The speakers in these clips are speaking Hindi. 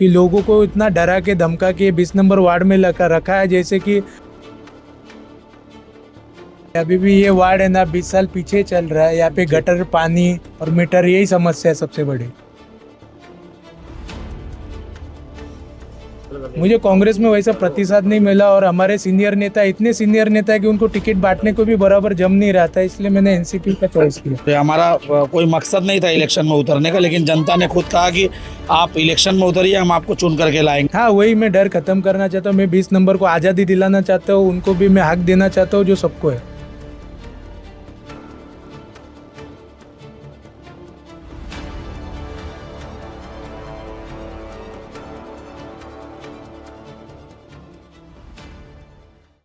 कि लोगों को इतना डरा के धमका के 20 नंबर वार्ड में रखा है, जैसे कि अभी भी ये वार्ड है ना 20 साल पीछे चल रहा है। यहाँ पे गटर, पानी और मीटर, यही समस्या है सबसे बड़ी। मुझे कांग्रेस में वैसा प्रतिसाद नहीं मिला और हमारे सीनियर नेता इतने सीनियर नेता है कि उनको टिकट बांटने को भी बराबर जम नहीं रहा था, इसलिए मैंने एनसीपी का चॉइस किया। तो हमारा कोई मकसद नहीं था इलेक्शन में उतरने का, लेकिन जनता ने खुद कहा कि आप इलेक्शन में उतरिए, हम आपको चुन करके लाएंगे। हाँ, वही मैं डर खत्म करना चाहता हूँ। मैं 20 नंबर को आज़ादी दिलाना चाहता हूँ, उनको भी मैं हक देना चाहता हूँ जो सबको है।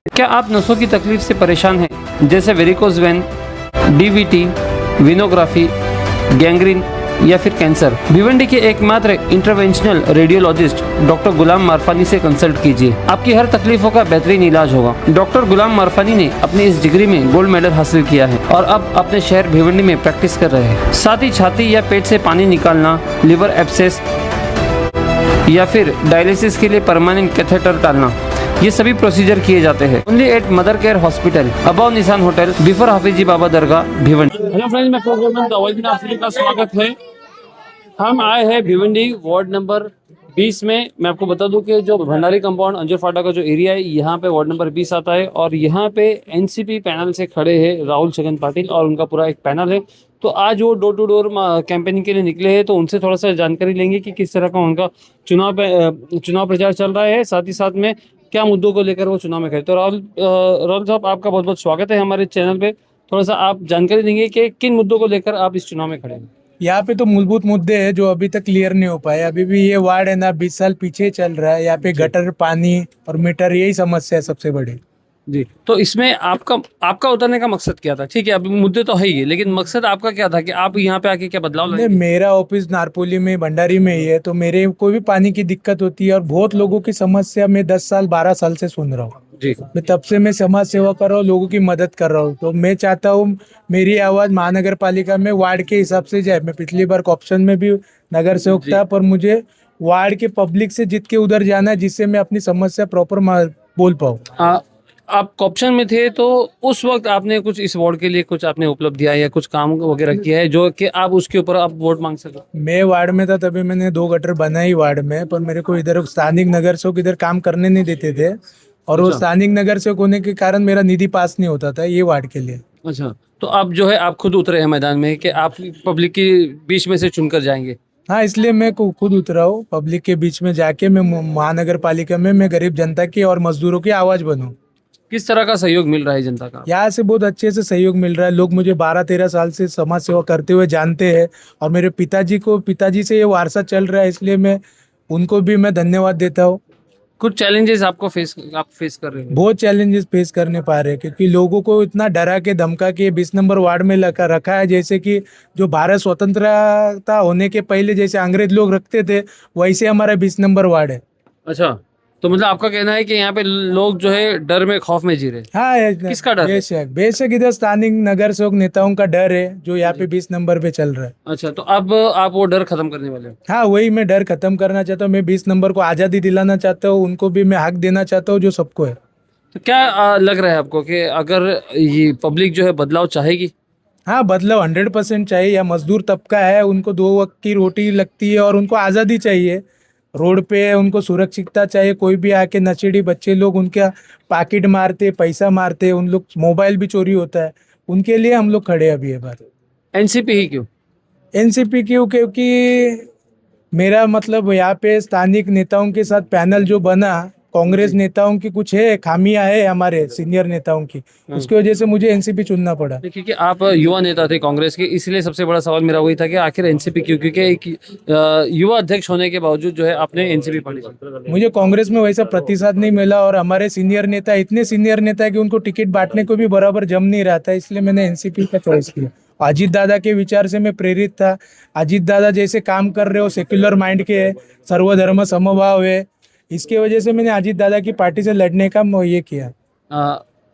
क्या आप नसों की तकलीफ से परेशान हैं, जैसे वेरिकोज वेन, डीवीटी, विनोग्राफी, गैंग्रीन या फिर कैंसर? भिवंडी के एकमात्र इंटरवेंशनल रेडियोलॉजिस्ट डॉक्टर गुलाम मारफानी से कंसल्ट कीजिए। आपकी हर तकलीफों का बेहतरीन इलाज होगा। डॉक्टर गुलाम मारफानी ने अपनी इस डिग्री में गोल्ड मेडल हासिल किया है और अब अपने शहर भिवंडी में प्रैक्टिस कर रहे हैं। साथ ही छाती या पेट से पानी निकालना, लिवर एब्सेस या फिर डायलिसिस के लिए परमानेंट कैथेटर डालना, ये सभी प्रोसीजर किए जाते हैं only at mother care hospital, above Nishan hotel, before Hafiji Baba Dargah, Bhiwandi. Hello friends, मैं प्रोग्राम में आपका स्वागत है। हम आए हैं भिवंडी वार्ड नंबर 20 में। मैं आपको बता दूं कि जो भंडारी कंपाउंड अंजुर फाटा का जो एरिया है, यहाँ पे वार्ड नंबर 20 आता है और यहाँ पे एनसीपी पैनल से खड़े हैं राहुल छगन पाटिल और उनका पूरा एक पैनल है। तो आज वो डोर टू डोर कैंपेनिंग के लिए निकले हैं, तो उनसे थोड़ा सा जानकारी लेंगे कि किस तरह का उनका चुनाव प्रचार चल रहा है, साथ ही साथ में क्या मुद्दों को लेकर वो चुनाव में खड़े। तो राहुल साहब, आपका बहुत बहुत स्वागत है हमारे चैनल पे। थोड़ा सा आप जानकारी देंगे कि किन मुद्दों को लेकर आप इस चुनाव में खड़े हैं? यहाँ पे तो मूलभूत मुद्दे हैं जो अभी तक क्लियर नहीं हो पाए। अभी भी ये वार्ड है ना 20 साल पीछे चल रहा है। यहाँ पे गटर, पानी और मीटर, यही समस्या है सबसे बड़ी। जी, तो इसमें आपका उतरने का मकसद क्या था? ठीक है, अभी मुद्दे तो है ही, लेकिन मकसद आपका क्या था कि आप यहाँ पे आके क्या बदलाव नहीं, लाएंगे? मेरा ऑफिस नारपोली में, भंडारी में ही है, तो मेरे कोई भी पानी की दिक्कत होती है और बहुत लोगों की समस्या मैं 10 साल 12 साल से सुन रहा हूँ। जी, मैं तब से मैं समाज सेवा कर रहा हूँ, लोगों की मदद कर रहा हूँ। तो मैं चाहता हूँ मेरी आवाज महानगर पालिका में वार्ड के हिसाब से जाए। मैं पिछली बार ऑप्शन में भी नगर सेवक था, पर मुझे वार्ड के पब्लिक से जीत के उधर जाना है, जिससे मैं अपनी समस्या प्रॉपर बोल पाऊँ। आप ऑप्शन में थे, तो उस वक्त आपने कुछ इस वार्ड के लिए कुछ आपने उपलब्धियां या कुछ काम वगैरह किया है जो कि आप उसके ऊपर आप वोट मांग सको? मैं वार्ड में था तभी मैंने 2 गटर बनाई वार्ड में, पर मेरे को इधर स्थानिक नगर सेवक इधर काम करने नहीं देते थे और वो अच्छा। स्थानिक नगर सेवक होने के कारण मेरा निधि पास नहीं होता था ये वार्ड के लिए। अच्छा, तो आप जो है आप खुद उतरे हैं मैदान में कि आप पब्लिक के बीच में से चुनकर जाएंगे? हाँ, इसलिए मैं खुद उतरा हूँ पब्लिक के बीच में जाके। मैं महानगर पालिका में मैं गरीब जनता की और मजदूरों की आवाज बनूं। किस तरह का सहयोग मिल रहा है जनता का? यहाँ से बहुत अच्छे से सहयोग मिल रहा है। लोग मुझे 12-13 साल से समाज सेवा करते हुए जानते हैं और मेरे पिताजी से ये वारसा चल रहा है, इसलिए मैं उनको भी मैं धन्यवाद देता हूँ। कुछ चैलेंजेस आप फेस कर रहे हो? बहुत चैलेंजेस फेस करने पा रहे हैं क्योंकि लोगों को इतना डरा के धमका के 20 नंबर वार्ड में रखा है, जैसे कि जो भारत स्वतंत्रता होने के पहले जैसे अंग्रेज लोग रखते थे, वैसे हमारा 20 नंबर वार्ड है। अच्छा, तो मतलब आपका कहना है कि यहाँ पे लोग जो है डर में, खौफ में जी रहे हैं? हाँ, किसका डर है? बेशक इधर स्थानिक नगर सेवक नेताओं का डर है जो यहाँ पे 20 नंबर पे चल रहा है। अच्छा, तो अब आप वो डर खत्म करने वाले हो? हाँ, वही मैं डर खत्म करना चाहता हूँ। मैं 20 नंबर को आज़ादी दिलाना चाहता हूँ, उनको भी मैं हक देना चाहता हूँ जो सबको है। तो क्या लग रहा है आपको कि अगर ये पब्लिक जो है बदलाव चाहेगी? हाँ, बदलाव 100% चाहिए। या मजदूर तबका है, उनको 2 वक्त की रोटी लगती है और उनको आज़ादी चाहिए। रोड पे उनको सुरक्षितता चाहिए। कोई भी आके नशेड़ी बच्चे लोग उनका पाकिट मारते, पैसा मारते, उन लोग मोबाइल भी चोरी होता है। उनके लिए हम लोग खड़े अभी ये बार। एनसीपी ही क्यों? एनसीपी क्यों? क्योंकि मेरा मतलब यहाँ पे स्थानिक नेताओं के साथ पैनल जो बना, कांग्रेस नेताओं की कुछ है खामियां है हमारे सीनियर नेताओं की, उसकी वजह से मुझे एनसीपी चुनना पड़ा। देखिए कि आप युवा नेता थे कांग्रेस के, इसलिए सबसे बड़ा सवाल मेरा वही था कि आखिर एनसीपी क्यों? क्योंकि एक युवा अध्यक्ष होने के बावजूद जो है आपने एनसीपी पार्टी चुनी। मुझे कांग्रेस में वैसा प्रतिसाद नहीं मिला और हमारे सीनियर नेता इतने सीनियर नेता है कि उनको टिकट बांटने को भी बराबर जम नहीं रहा था, इसलिए मैंने एनसीपी का चॉइस किया। अजीत दादा के विचार से मैं प्रेरित था। अजीत दादा जैसे काम कर रहे हो, सेक्युलर माइंड के है, सर्वधर्म समभाव है, इसके वजह से मैंने अजीत दादा की पार्टी से लड़ने का ये किया।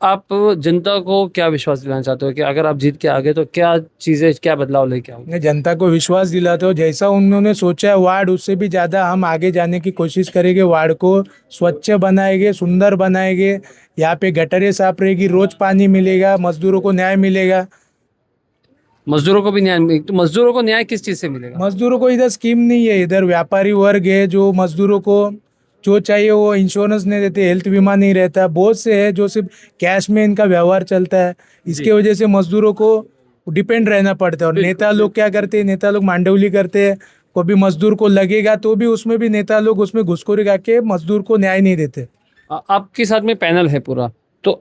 आप जनता को क्या विश्वास दिलाना चाहते हो कि अगर आप जीत के आगे तो क्या चीज़ें, क्या बदलाव लेके आओगे? मैं जनता को विश्वास दिलाता हूँ, जैसा उन्होंने सोचा है वार्ड उससे भी ज़्यादा हम आगे जाने की कोशिश करेंगे। वार्ड को स्वच्छ बनाएंगे, सुंदर बनाएंगे। यहाँ पे गटरें साफ रहेगी, रोज पानी मिलेगा, मजदूरों को न्याय मिलेगा। मजदूरों को भी न्याय, तो मजदूरों को न्याय किस चीज़ से मिलेगा? मजदूरों को इधर स्कीम नहीं है, इधर व्यापारी वर्ग है जो मजदूरों को जो चाहिए वो इंश्योरेंस नहीं देते, हेल्थ बीमा नहीं रहता। बहुत से है जो सिर्फ कैश में इनका व्यवहार चलता है, इसके वजह से मजदूरों को डिपेंड रहना पड़ता है। और नेता लोग क्या करते हैं, नेता लोग मांडवली करते हैं। कोई भी मजदूर को लगेगा तो भी उसमें भी नेता लोग उसमें घुसखोरी करके मजदूर को न्याय नहीं देते। आपके साथ में पैनल है पूरा, तो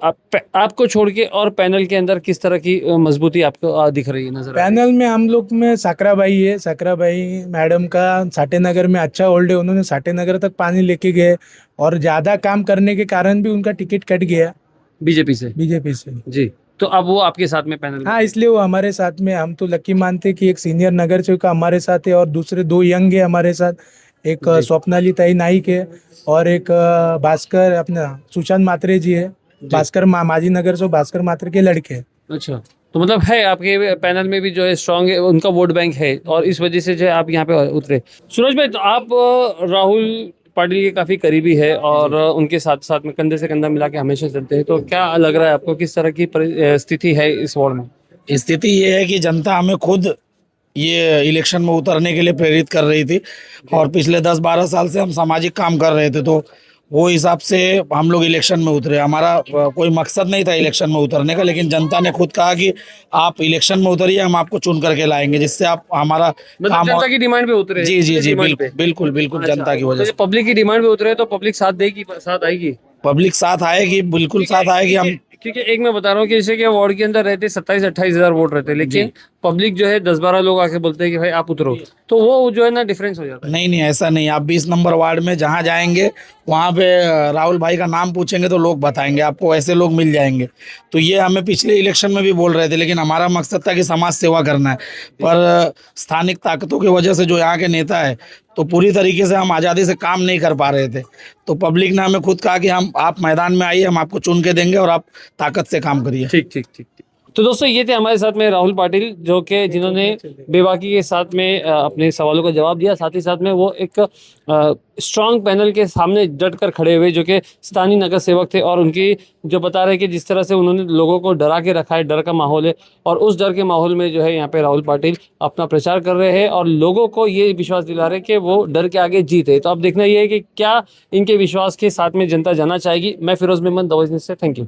आपको छोड़ के और पैनल के अंदर किस तरह की मजबूती आपको दिख रही है, नजर आ रही है? पैनल में हम लोग में साकरा भाई है, साकरा भाई मैडम का साठे नगर में अच्छा होल्ड है, उन्होंने साठे नगर तक पानी लेके गए और ज़्यादा काम करने के कारण भी उनका टिकट कट गया बीजेपी से? बीजेपी से। जी, तो अब वो आपके साथ में पैनल में हाँ, इसलिए वो हमारे साथ में। हम तो लकी मानते कि एक सीनियर नगर सेवक हमारे साथ है और दूसरे दो यंग है हमारे साथ, एक स्वप्नाली ताई नाइक है और एक भास्कर अपना सुशांत मात्रे जी है। भास्कर माजी नगर से भास्कर मात्रे के लड़के हैं। अच्छा, तो मतलब है आपके पैनल में भी जो है स्ट्रांग है, उनका वोट बैंक है और इस वजह से जो है आप यहाँ पे उतरे। सूरज भाई, तो आप राहुल पाटिल के काफी करीबी है और उनके साथ साथ में कंधे से कंधा मिला के हमेशा चलते हैं, तो क्या लग रहा है आपको, किस तरह की स्थिति है इस वार्ड में? स्थिति ये है कि जनता हमें खुद ये इलेक्शन में उतरने के लिए प्रेरित कर रही थी और पिछले 10-12 साल से हम सामाजिक काम कर रहे थे, तो वो हिसाब से हम लोग इलेक्शन में उतरे। हमारा कोई मकसद नहीं था इलेक्शन में उतरने का, लेकिन जनता ने खुद कहा कि आप इलेक्शन में उतरिए, हम आपको चुन करके लाएंगे, जिससे आप हमारा मतलब काम जनता की डिमांड पे उतरे? जी जी जी, डिमांड पे। बिल्कुल बिल्कुल बिल्कुल, जनता की वजह तो से। ये पब्लिक की डिमांड पे उतरे तो पब्लिक साथ देगी, साथ आएगी? पब्लिक साथ आएगी, बिल्कुल साथ आएगी। हम क्योंकि एक मैं बता रहा हूँ कि जैसे कि वार्ड के अंदर रहते 27-28 हजार वोट रहते हैं, लेकिन पब्लिक जो है 10-12 लोग आके बोलते हैं कि भाई आप उतरो, तो वो जो है ना डिफरेंस हो जाता है। नहीं नहीं, ऐसा नहीं। आप 20 नंबर वार्ड में जहाँ जाएंगे वहाँ पे राहुल भाई का नाम पूछेंगे तो लोग बताएंगे आपको, ऐसे लोग मिल जाएंगे। तो ये हमें पिछले इलेक्शन में भी बोल रहे थे, लेकिन हमारा मकसद था कि समाज सेवा करना है। पर स्थानिक ताकतों की वजह से जो यहाँ के नेता है, तो पूरी तरीके से हम आज़ादी से काम नहीं कर पा रहे थे। तो पब्लिक ने हमें खुद कहा कि हम आप मैदान में आइए, हम आपको चुन के देंगे और आप ताकत से काम करिए। ठीक ठीक ठीक। तो दोस्तों, ये थे हमारे साथ में राहुल पाटिल, जो कि जिन्होंने बेबाकी के साथ में अपने सवालों का जवाब दिया। साथ ही साथ में वो एक स्ट्रांग पैनल के सामने डट कर खड़े हुए, जो कि स्थानीय नगर सेवक थे, और उनकी जो बता रहे कि जिस तरह से उन्होंने लोगों को डरा के रखा है, डर का माहौल है, और उस डर के माहौल में जो है यहाँ पे राहुल पाटिल अपना प्रचार कर रहे हैं और लोगों को ये विश्वास दिला रहे हैं कि वो डर के आगे जीते। तो अब देखना ये है कि क्या इनके विश्वास के साथ में जनता जाना चाहेगी। मैं Firoz Memon, the voice news से, थैंक यू।